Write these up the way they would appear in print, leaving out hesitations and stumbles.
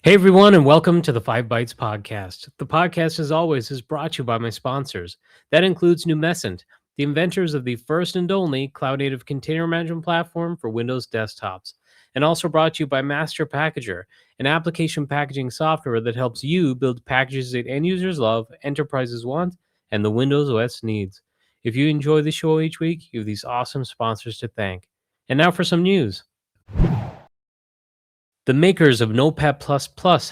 Hey everyone, and welcome to the 5 Bytes podcast. The podcast, as always, is brought to you by my sponsors. That includes Numescent, the inventors of the first and only cloud-native container management platform for Windows desktops, and also brought to you by Master Packager, an application packaging software that helps you build packages that end users love, enterprises want, and the Windows OS needs. If you enjoy the show each week, you have these awesome sponsors to thank. And now for some news. The makers of Notepad++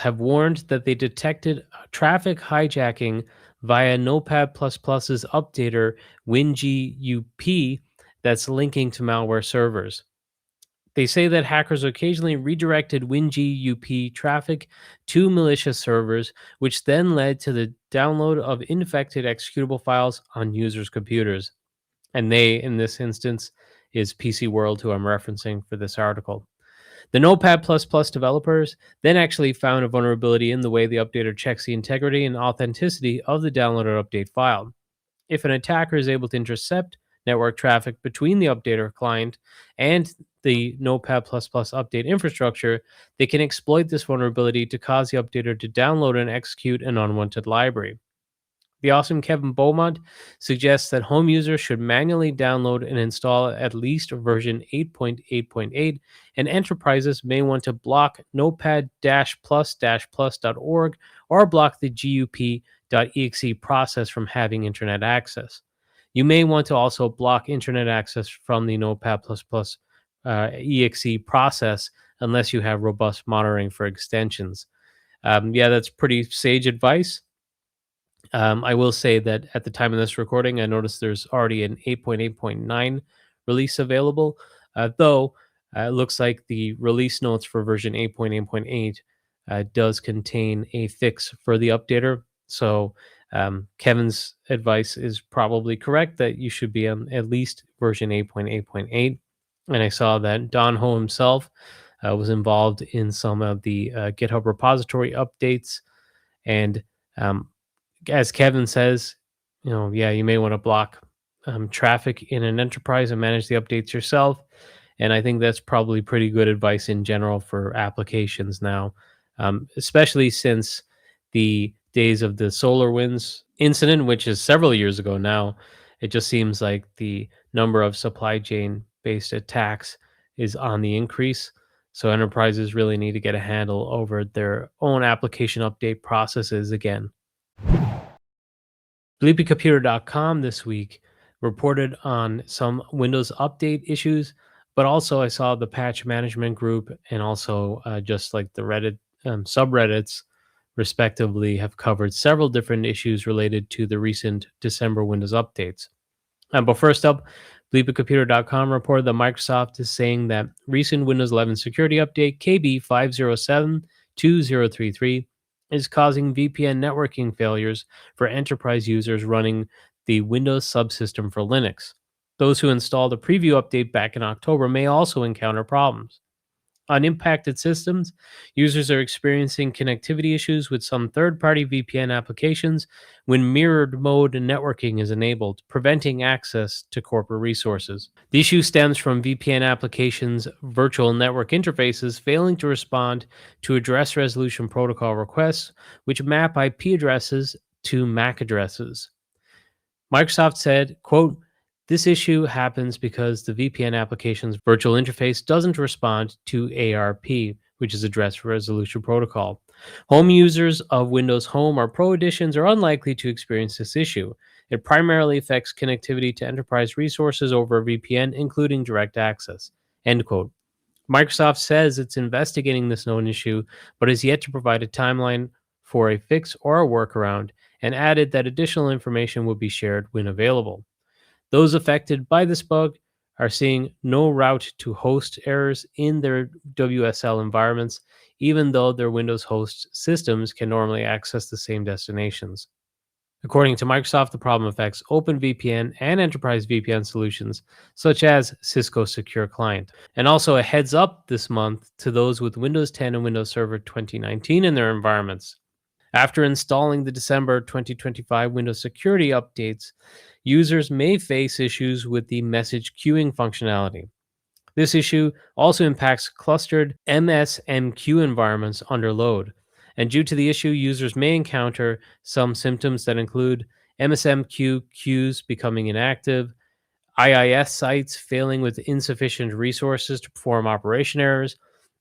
have warned that they detected traffic hijacking via Notepad++'s updater WinGUP that's linking to malware servers. They say that hackers occasionally redirected WinGUP traffic to malicious servers, which then led to the download of infected executable files on users' computers. And they, in this instance, is PC World, who I'm referencing for this article. The Notepad++ developers then actually found a vulnerability in the way the updater checks the integrity and authenticity of the downloaded update file. If an attacker is able to intercept network traffic between the updater client and the Notepad++ update infrastructure, they can exploit this vulnerability to cause the updater to download and execute an unwanted library. The awesome Kevin Beaumont suggests that home users should manually download and install at least version 8.8.8, and enterprises may want to block notepad-plus-plus.org or block the gup.exe process from having internet access. You may want to also block internet access from the Notepad++ exe process unless you have robust monitoring for extensions. That's pretty sage advice. I will say that at the time of this recording, I noticed there's already an 8.8.9 release available, though it looks like the release notes for version 8.8.8 does contain a fix for the updater. So Kevin's advice is probably correct that you should be on at least version 8.8.8. And I saw that Don Ho himself was involved in some of the GitHub repository updates. And as Kevin says, you may want to block traffic in an enterprise and manage the updates yourself. And I think that's probably pretty good advice in general for applications now, especially since the days of the SolarWinds incident, which is several years ago now. It just seems like the number of supply chain based attacks is on the increase. So enterprises really need to get a handle over their own application update processes again. Bleepycomputer.com this week reported on some Windows update issues, but also I saw the patch management group and also just like the Reddit subreddits, respectively, have covered several different issues related to the recent December Windows updates. But first up, Bleepycomputer.com reported that Microsoft is saying that recent Windows 11 security update KB5072033 is causing VPN networking failures for enterprise users running the Windows subsystem for Linux. Those who installed a preview update back in October may also encounter problems. On impacted systems, users are experiencing connectivity issues with some third-party VPN applications when mirrored mode networking is enabled, preventing access to corporate resources. The issue stems from VPN applications' virtual network interfaces failing to respond to address resolution protocol requests, which map IP addresses to MAC addresses. Microsoft said, quote, "This issue happens because the VPN application's virtual interface doesn't respond to ARP, which is Address Resolution Protocol. Home users of Windows Home or Pro editions are unlikely to experience this issue. It primarily affects connectivity to enterprise resources over a VPN, including direct access." End quote. Microsoft says it's investigating this known issue, but has yet to provide a timeline for a fix or a workaround, and added that additional information will be shared when available. Those affected by this bug are seeing no route to host errors in their WSL environments, even though their Windows host systems can normally access the same destinations. According to Microsoft, the problem affects OpenVPN and enterprise VPN solutions, such as Cisco Secure Client. And also a heads up this month to those with Windows 10 and Windows Server 2019 in their environments. After installing the December 2025 Windows security updates, users may face issues with the message queuing functionality. This issue also impacts clustered MSMQ environments under load. And due to the issue, users may encounter some symptoms that include MSMQ queues becoming inactive, IIS sites failing with insufficient resources to perform operation errors,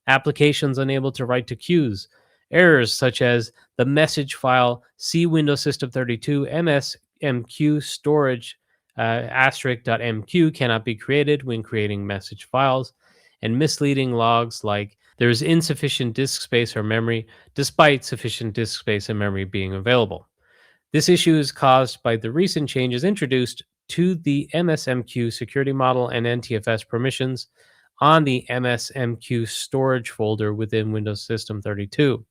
applications unable to write to queues, errors such as the message file C Windows System 32 MSMQ storage *.mq cannot be created when creating message files, and misleading logs like there is insufficient disk space or memory despite sufficient disk space and memory being available. This issue is caused by the recent changes introduced to the MSMQ security model and NTFS permissions on the MSMQ storage folder within Windows System 32.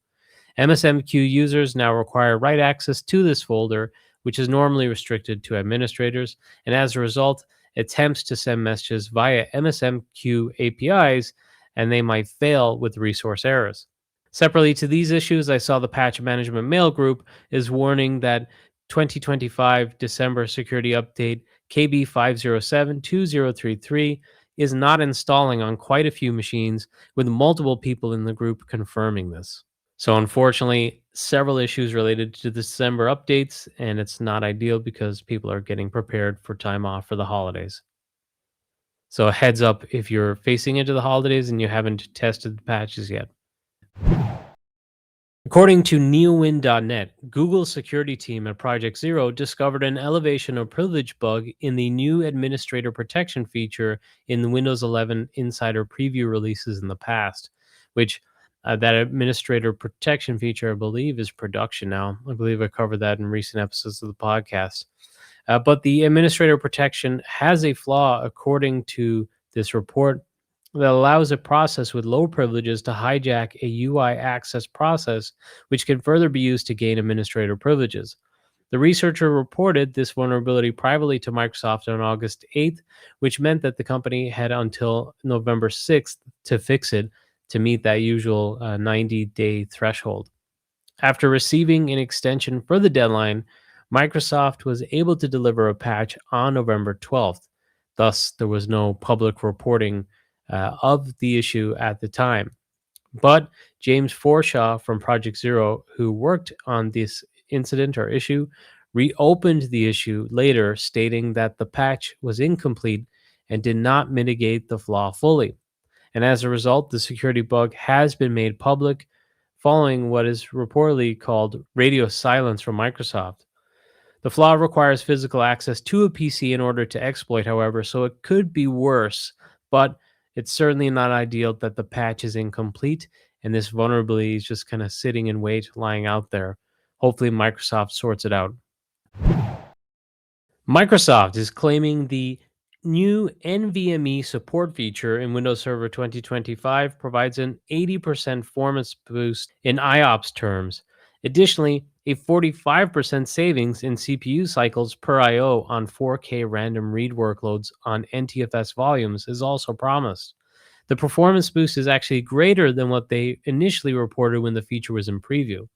MSMQ users now require write access to this folder, which is normally restricted to administrators, and as a result, attempts to send messages via MSMQ APIs, and they might fail with resource errors. Separately to these issues, I saw the Patch Management Mail Group is warning that 2025 December security update KB5072033 is not installing on quite a few machines, with multiple people in the group confirming this. So unfortunately, several issues related to the December updates, and it's not ideal because people are getting prepared for time off for the holidays. So a heads up if you're facing into the holidays and you haven't tested the patches yet. According to neowin.net, Google's security team at Project Zero discovered an elevation of privilege bug in the new administrator protection feature in the Windows 11 Insider preview releases in the past, which that administrator protection feature, I believe, is production now. I believe I covered that in recent episodes of the podcast. But the administrator protection has a flaw, according to this report, that allows a process with low privileges to hijack a UI access process, which can further be used to gain administrator privileges. The researcher reported this vulnerability privately to Microsoft on August 8th, which meant that the company had until November 6th to fix it to meet that usual 90-day threshold. After receiving an extension for the deadline, Microsoft was able to deliver a patch on November 12th. Thus, there was no public reporting of the issue at the time. But James Forshaw from Project Zero, who worked on this incident or issue, reopened the issue later, stating that the patch was incomplete and did not mitigate the flaw fully. And as a result, the security bug has been made public following what is reportedly called radio silence from Microsoft. The flaw requires physical access to a PC in order to exploit, however, so it could be worse, but it's certainly not ideal that the patch is incomplete and this vulnerability is just kind of sitting in wait, lying out there. Hopefully, Microsoft sorts it out. Microsoft is claiming the new NVMe support feature in Windows Server 2025 provides an 80% performance boost in IOPS terms. Additionally, a 45% savings in CPU cycles per I/O on 4K random read workloads on NTFS volumes is also promised. The performance boost is actually greater than what they initially reported when the feature was in preview.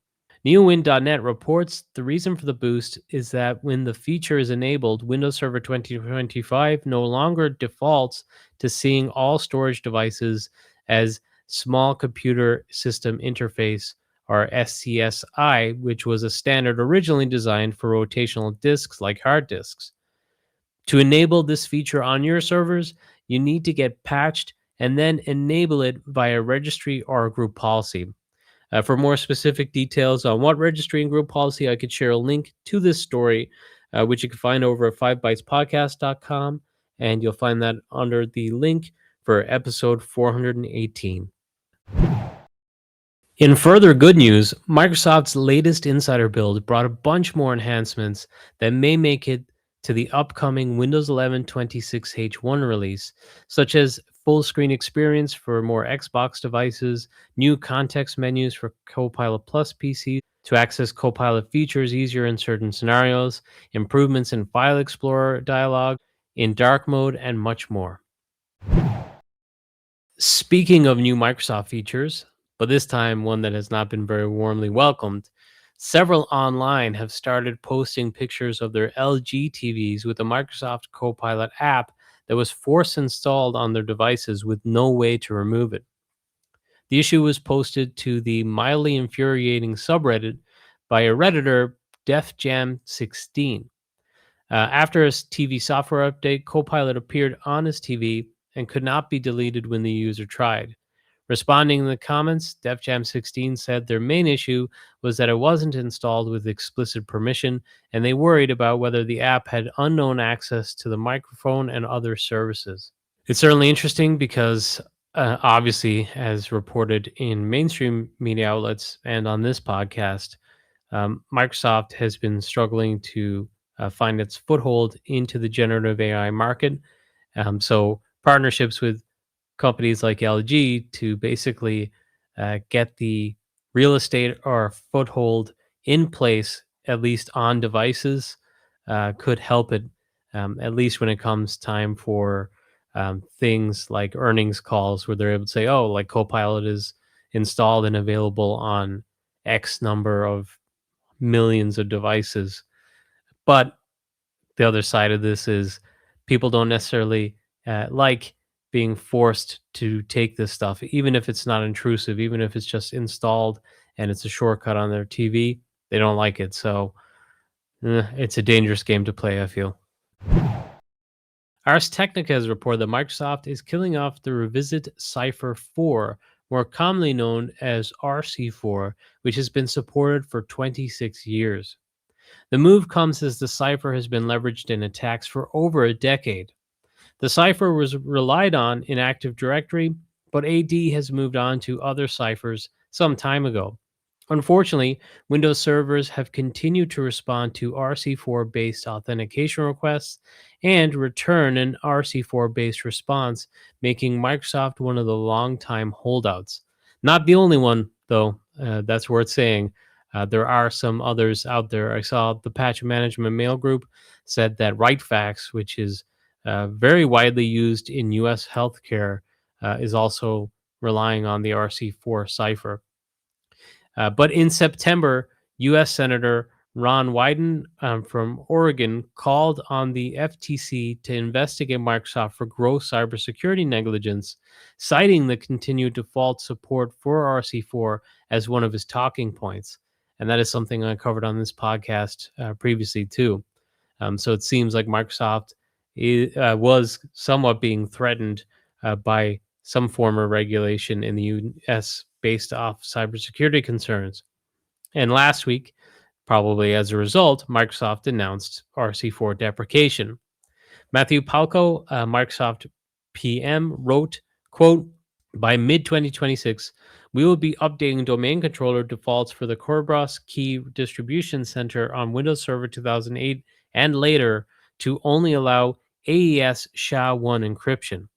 NeoWin.net reports the reason for the boost is that when the feature is enabled, Windows Server 2025 no longer defaults to seeing all storage devices as Small Computer System Interface, or SCSI, which was a standard originally designed for rotational disks like hard disks. To enable this feature on your servers, you need to get patched and then enable it via registry or group policy. For more specific details on what registry and group policy, I could share a link to this story, which you can find over at 5bytespodcast.com, and you'll find that under the link for episode 418. In further good news, Microsoft's latest insider build brought a bunch more enhancements that may make it to the upcoming Windows 11 26H1 release, such as full screen experience for more Xbox devices, new context menus for Copilot Plus PCs to access Copilot features easier in certain scenarios, improvements in File Explorer dialog, in dark mode, and much more. Speaking of new Microsoft features, but this time one that has not been very warmly welcomed, several online have started posting pictures of their LG TVs with the Microsoft Copilot app that was force installed on their devices with no way to remove it. The issue was posted to the mildly infuriating subreddit by a Redditor, DefJam16. After his TV software update, Copilot appeared on his TV and could not be deleted when the user tried. Responding in the comments, DefJam16 said their main issue was that it wasn't installed with explicit permission, and they worried about whether the app had unknown access to the microphone and other services. It's certainly interesting because, obviously, as reported in mainstream media outlets and on this podcast, Microsoft has been struggling to find its foothold into the generative AI market. So partnerships with companies like LG to basically get the real estate or foothold in place, at least on devices, could help it, at least when it comes time for things like earnings calls where they're able to say, oh, like Copilot is installed and available on X number of millions of devices. But the other side of this is people don't necessarily like being forced to take this stuff, even if it's not intrusive, even if it's just installed and it's a shortcut on their TV. They don't like it. So it's a dangerous game to play, I feel. Ars Technica has reported that Microsoft is killing off the Revisit Cipher 4, more commonly known as RC4, which has been supported for 26 years. The move comes as the cipher has been leveraged in attacks for over a decade. The cipher was relied on in Active Directory, but AD has moved on to other ciphers some time ago. Unfortunately, Windows servers have continued to respond to RC4 based authentication requests and return an RC4 based response, making Microsoft one of the longtime holdouts. Not the only one, though, that's worth saying. There are some others out there. I saw the Patch Management Mail Group said that WriteFax, which is very widely used in US healthcare, is also relying on the RC4 cipher. But in September, U.S. Senator Ron Wyden from Oregon called on the FTC to investigate Microsoft for gross cybersecurity negligence, citing the continued default support for RC4 as one of his talking points. And that is something I covered on this podcast previously, too. So it seems like Microsoft was somewhat being threatened by some form of regulation in the U.S. based off cybersecurity concerns. And last week, probably as a result, Microsoft announced RC4 deprecation. Matthew Palco, Microsoft PM, wrote, quote, by mid-2026, we will be updating domain controller defaults for the Kerberos key distribution center on Windows Server 2008 and later to only allow AES SHA-1 encryption.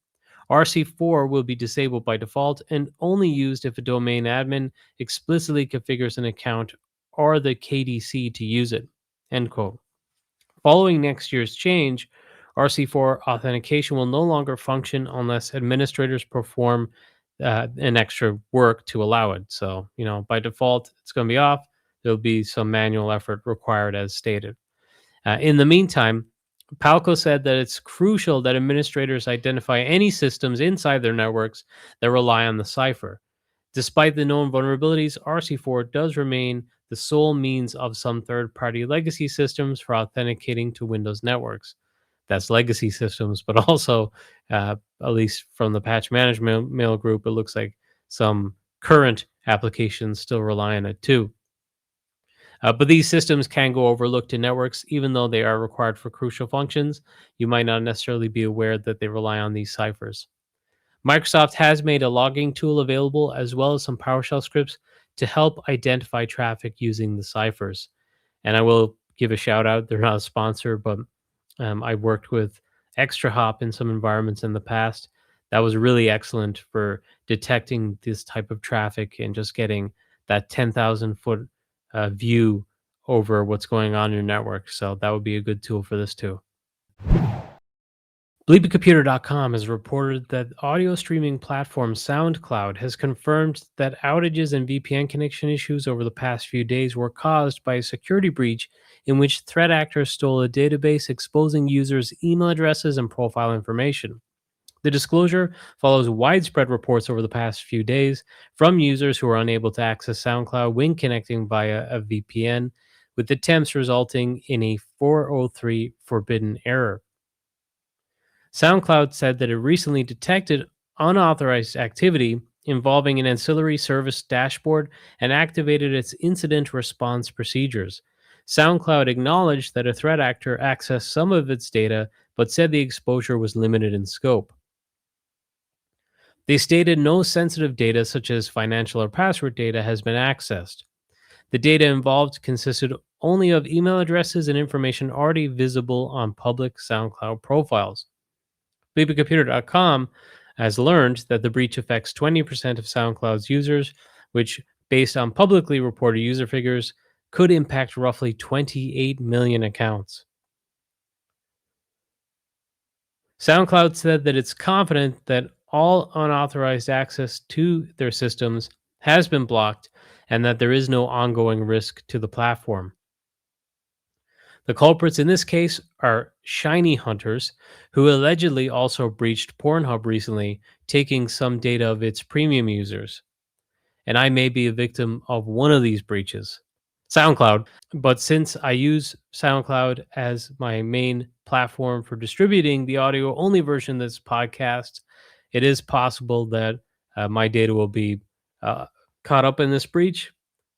RC4 will be disabled by default and only used if a domain admin explicitly configures an account or the KDC to use it. End quote. Following next year's change, RC4 authentication will no longer function unless administrators perform an extra work to allow it. So, by default, it's going to be off. There'll be some manual effort required as stated. In the meantime, Palco said that it's crucial that administrators identify any systems inside their networks that rely on the cipher. Despite the known vulnerabilities, RC4 does remain the sole means of some third-party legacy systems for authenticating to Windows networks. That's legacy systems, but also, at least from the Patch Management Mail Group, it looks like some current applications still rely on it too. But these systems can go overlooked in networks, even though they are required for crucial functions. You might not necessarily be aware that they rely on these ciphers. Microsoft has made a logging tool available as well as some PowerShell scripts to help identify traffic using the ciphers. And I will give a shout out. They're not a sponsor, but I worked with ExtraHop in some environments in the past. That was really excellent for detecting this type of traffic and just getting that 10,000 foot view over what's going on in your network. So that would be a good tool for this too. BleepingComputer.com has reported that audio streaming platform SoundCloud has confirmed that outages and VPN connection issues over the past few days were caused by a security breach in which threat actors stole a database exposing users' email addresses and profile information. The disclosure follows widespread reports over the past few days from users who are unable to access SoundCloud when connecting via a VPN, with attempts resulting in a 403 forbidden error. SoundCloud said that it recently detected unauthorized activity involving an ancillary service dashboard and activated its incident response procedures. SoundCloud acknowledged that a threat actor accessed some of its data, but said the exposure was limited in scope. They stated no sensitive data, such as financial or password data, has been accessed. The data involved consisted only of email addresses and information already visible on public SoundCloud profiles. Bleepingcomputer.com has learned that the breach affects 20% of SoundCloud's users, which, based on publicly reported user figures, could impact roughly 28 million accounts. SoundCloud said that it's confident that all unauthorized access to their systems has been blocked and that there is no ongoing risk to the platform. The culprits in this case are shiny hunters, who allegedly also breached Pornhub recently, taking some data of its premium users. And I may be a victim of one of these breaches. SoundCloud. But since I use SoundCloud as my main platform for distributing the audio only version of this podcast, it is possible that my data will be uh, caught up in this breach.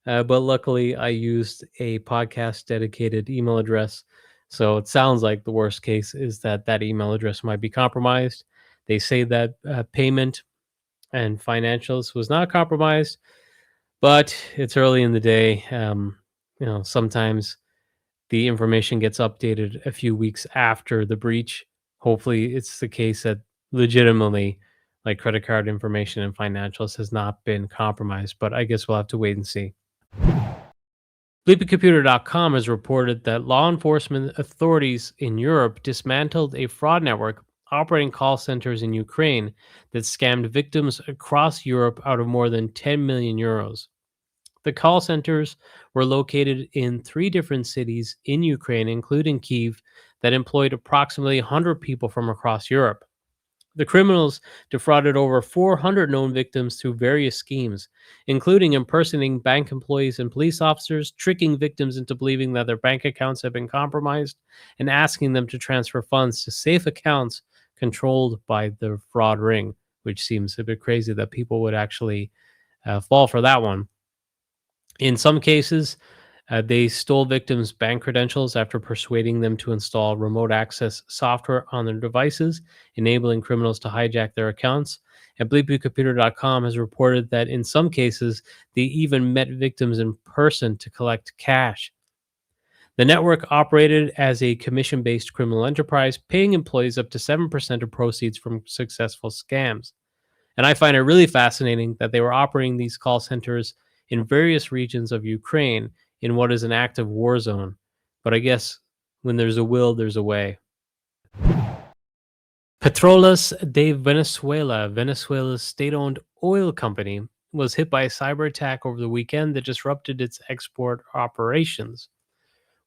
But luckily, I used a podcast dedicated email address. So it sounds like the worst case is that that email address might be compromised. They say that payment and financials was not compromised, but it's early in the day. Sometimes the information gets updated a few weeks after the breach. Hopefully, it's the case that legitimately, like credit card information and financials, has not been compromised. But I guess we'll have to wait and see. Bleepingcomputer.com has reported that law enforcement authorities in Europe dismantled a fraud network operating call centers in Ukraine that scammed victims across Europe out of more than 10 million euros. The call centers were located in 3 different cities in Ukraine, including Kyiv, that employed approximately 100 people from across Europe. The criminals defrauded over 400 known victims through various schemes, including impersonating bank employees and police officers, tricking victims into believing that their bank accounts had been compromised, and asking them to transfer funds to safe accounts controlled by the fraud ring, which seems a bit crazy that people would actually fall for that one. In some cases, they stole victims' bank credentials after persuading them to install remote access software on their devices, enabling criminals to hijack their accounts. And BleepingComputer.com has reported that in some cases, they even met victims in person to collect cash. The network operated as a commission based criminal enterprise, paying employees up to 7% of proceeds from successful scams. And I find it really fascinating that they were operating these call centers in various regions of Ukraine in what is an active war zone. But I guess when there's a will, there's a way. Petroles de Venezuela, Venezuela's state-owned oil company, was hit by a cyber attack over the weekend that disrupted its export operations.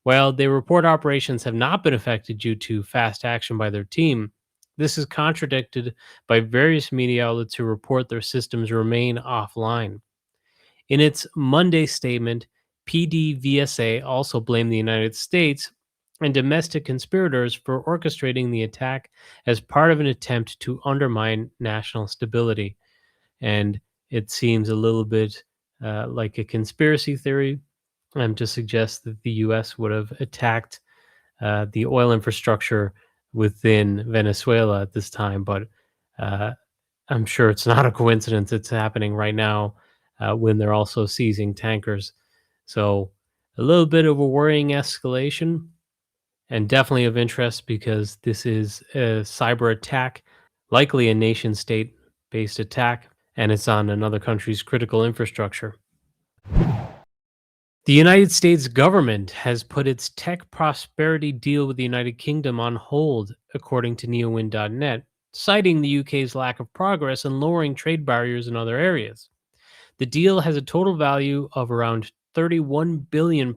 While they report operations have not been affected due to fast action by their team, this is contradicted by various media outlets who report their systems remain offline. In its Monday statement, PDVSA also blamed the United States and domestic conspirators for orchestrating the attack as part of an attempt to undermine national stability. And it seems a little bit like a conspiracy theory to suggest that the U.S. would have attacked the oil infrastructure within Venezuela at this time. But I'm sure it's not a coincidence it's happening right now when they're also seizing tankers. So a little bit of a worrying escalation, and definitely of interest because this is a cyber attack, likely a nation state based attack, and it's on another country's critical infrastructure. The United States government has put its tech prosperity deal with the United Kingdom on hold, according to neowin.net, citing the UK's lack of progress in lowering trade barriers in other areas. The deal has a total value of around £31 billion,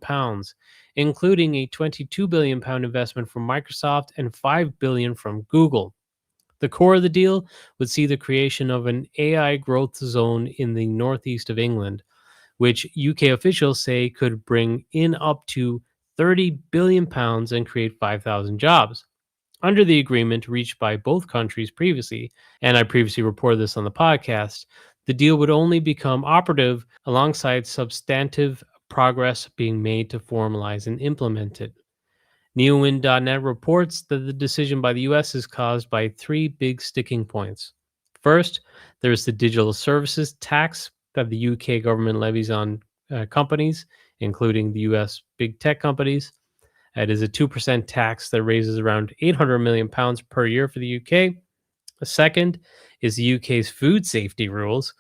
including a £22 billion investment from Microsoft and £5 billion from Google. The core of the deal would see the creation of an AI growth zone in the northeast of England, which UK officials say could bring in up to £30 billion and create 5,000 jobs. Under the agreement reached by both countries previously, and I previously reported this on the podcast, the deal would only become operative alongside substantive progress being made to formalize and implement it. Neowin.net reports that the decision by the US is caused by three big sticking points. First, there's the digital services tax that the UK government levies on companies, including the US big tech companies. It is a 2% tax that raises around £800 million per year for the UK. The second is the UK's food safety rules.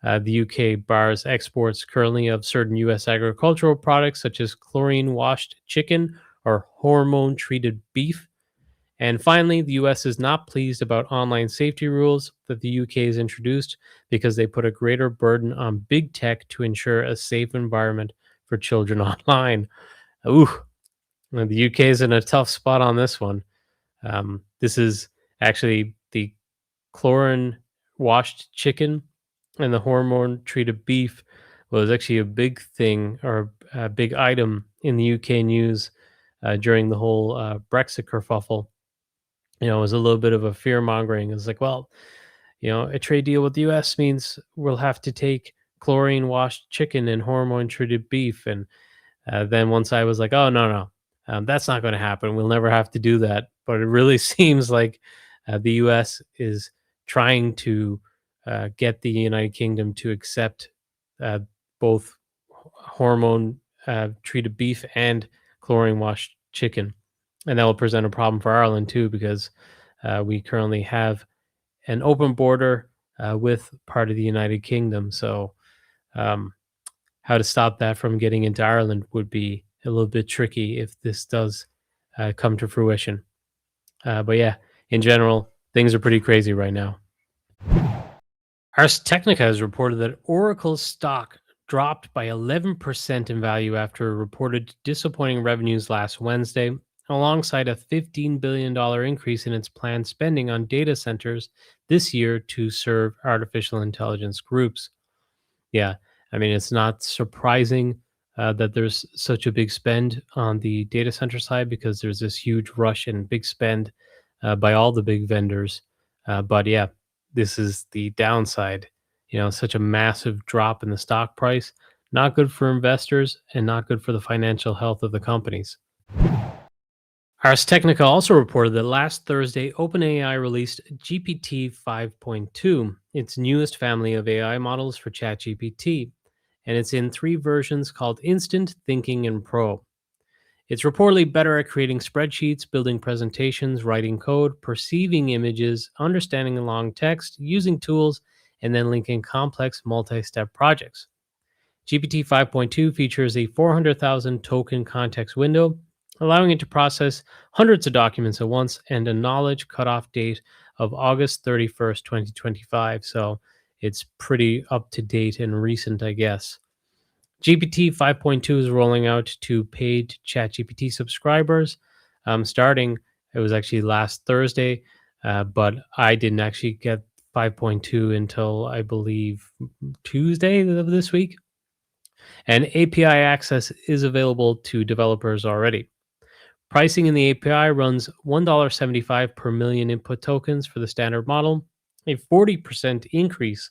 The UK bars exports currently of certain US agricultural products such as chlorine washed chicken or hormone treated beef. And finally, the US is not pleased about online safety rules that the UK has introduced because they put a greater burden on big tech to ensure a safe environment for children online. Ooh, the UK is in a tough spot on this one. This is actually the chlorine washed chicken and the hormone treated beef was actually a big thing or a big item in the UK news during the whole Brexit kerfuffle. It was a little bit of a fear mongering. It's like, well, a trade deal with the US means we'll have to take chlorine washed chicken and hormone treated beef. And then once I was like, oh, no, no, that's not going to happen. We'll never have to do that. But it really seems like the US is trying to get the United Kingdom to accept uh, both hormone treated beef and chlorine washed chicken. And that will present a problem for Ireland too, because we currently have an open border with part of the United Kingdom. So, um, how to stop that from getting into Ireland would be a little bit tricky if this does come to fruition. But yeah, in general, things are pretty crazy right now. Ars Technica has reported that Oracle's stock dropped by 11% in value after reported disappointing revenues last Wednesday, alongside a $15 billion increase in its planned spending on data centers this year to serve artificial intelligence groups. Yeah, I mean, it's not surprising that there's such a big spend on the data center side because there's this huge rush and big spend by all the big vendors. But yeah, this is the downside. Such a massive drop in the stock price, not good for investors and not good for the financial health of the companies. Ars Technica also reported that last Thursday, OpenAI released GPT 5.2, its newest family of AI models for ChatGPT, and it's in three versions called Instant, Thinking, and Pro. It's reportedly better at creating spreadsheets, building presentations, writing code, perceiving images, understanding long text, using tools, and then linking complex multi-step projects. GPT 5.2 features a 400,000 token context window, allowing it to process hundreds of documents at once and a knowledge cutoff date of August 31st, 2025. So it's pretty up to date and recent, I guess. GPT 5.2 is rolling out to paid ChatGPT subscribers. Starting, it was actually last Thursday, but I didn't actually get 5.2 until I believe Tuesday of this week. And API access is available to developers already. Pricing in the API runs $1.75 per million input tokens for the standard model, a 40% increase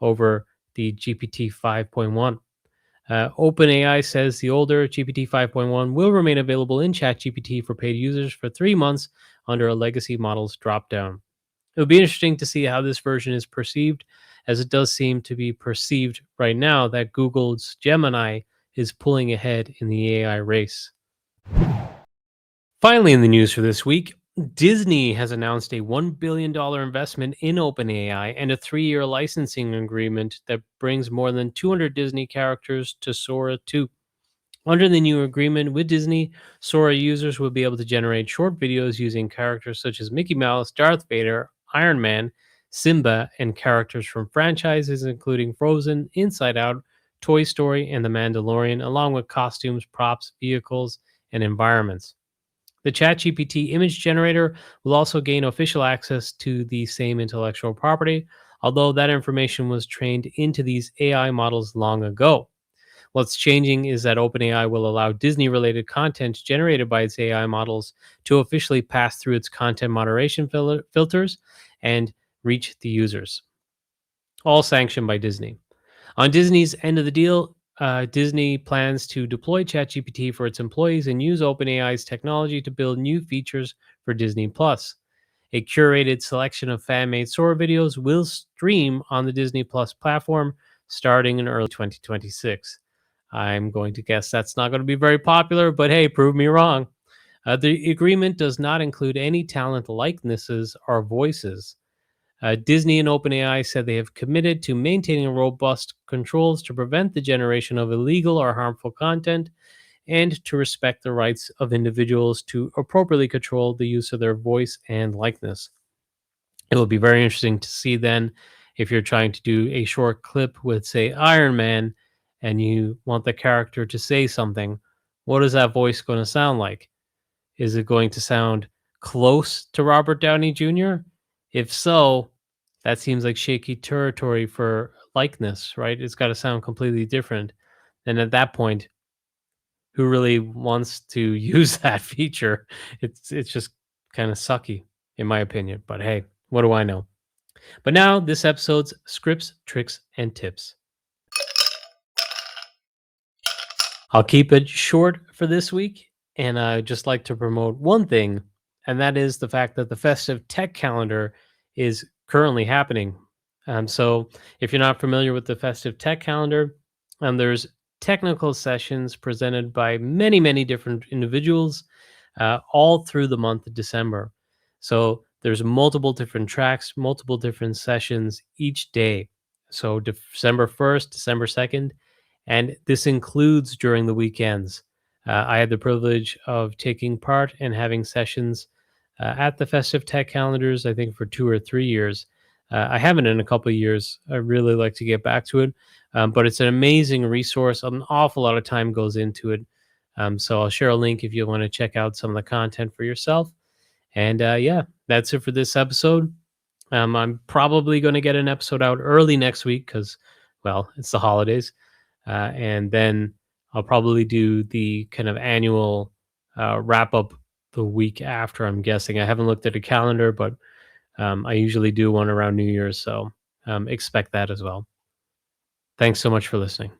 over the GPT 5.1. OpenAI says the older GPT 5.1 will remain available in ChatGPT for paid users for 3 months under a legacy model's dropdown. It'll be interesting to see how this version is perceived, as it does seem to be perceived right now that Google's Gemini is pulling ahead in the AI race. Finally, in the news for this week, Disney has announced a $1 billion investment in OpenAI and a 3-year licensing agreement that brings more than 200 Disney characters to Sora 2. Under the new agreement with Disney, Sora users will be able to generate short videos using characters such as Mickey Mouse, Darth Vader, Iron Man, Simba, and characters from franchises including Frozen, Inside Out, Toy Story, and The Mandalorian, along with costumes, props, vehicles, and environments. The ChatGPT image generator will also gain official access to the same intellectual property, although that information was trained into these AI models long ago. What's changing is that OpenAI will allow Disney related content generated by its AI models to officially pass through its content moderation filters and reach the users, all sanctioned by Disney. On Disney's end of the deal, Disney plans to deploy ChatGPT for its employees and use OpenAI's technology to build new features for Disney Plus. A curated selection of fan-made Sora videos will stream on the Disney Plus platform starting in early 2026. I'm going to guess that's not going to be very popular, but hey, prove me wrong. The agreement does not include any talent likenesses or voices. Disney and OpenAI said they have committed to maintaining robust controls to prevent the generation of illegal or harmful content and to respect the rights of individuals to appropriately control the use of their voice and likeness. It will be very interesting to see then if you're trying to do a short clip with, say, Iron Man, and you want the character to say something. What is that voice going to sound like? Is it going to sound close to Robert Downey Jr.? If so, that seems like shaky territory for likeness, right? It's got to sound completely different. And at that point, who really wants to use that feature? It's just kind of sucky, in my opinion. But hey, what do I know? But now, this episode's scripts, tricks, and tips. I'll keep it short for this week, and I'd just like to promote one thing, and that is the fact that the Festive Tech Calendar is currently happening. So, if you're not familiar with the Festive Tech Calendar, there's technical sessions presented by many, many different individuals all through the month of December. So, there's multiple different tracks, multiple different sessions each day. So, December 1st, December 2nd, and this includes during the weekends. I had the privilege of taking part and having sessions at the Festive Tech Calendars, I think for 2 or 3 years. I haven't in a couple of years. I really like to get back to it, but it's an amazing resource. An awful lot of time goes into it. So I'll share a link if you want to check out some of the content for yourself. And yeah, that's it for this episode. I'm probably going to get an episode out early next week because, well, it's the holidays. And then I'll probably do the kind of annual wrap up the week after, I'm guessing. I haven't looked at a calendar, but I usually do one around New Year's. So expect that as well. Thanks so much for listening.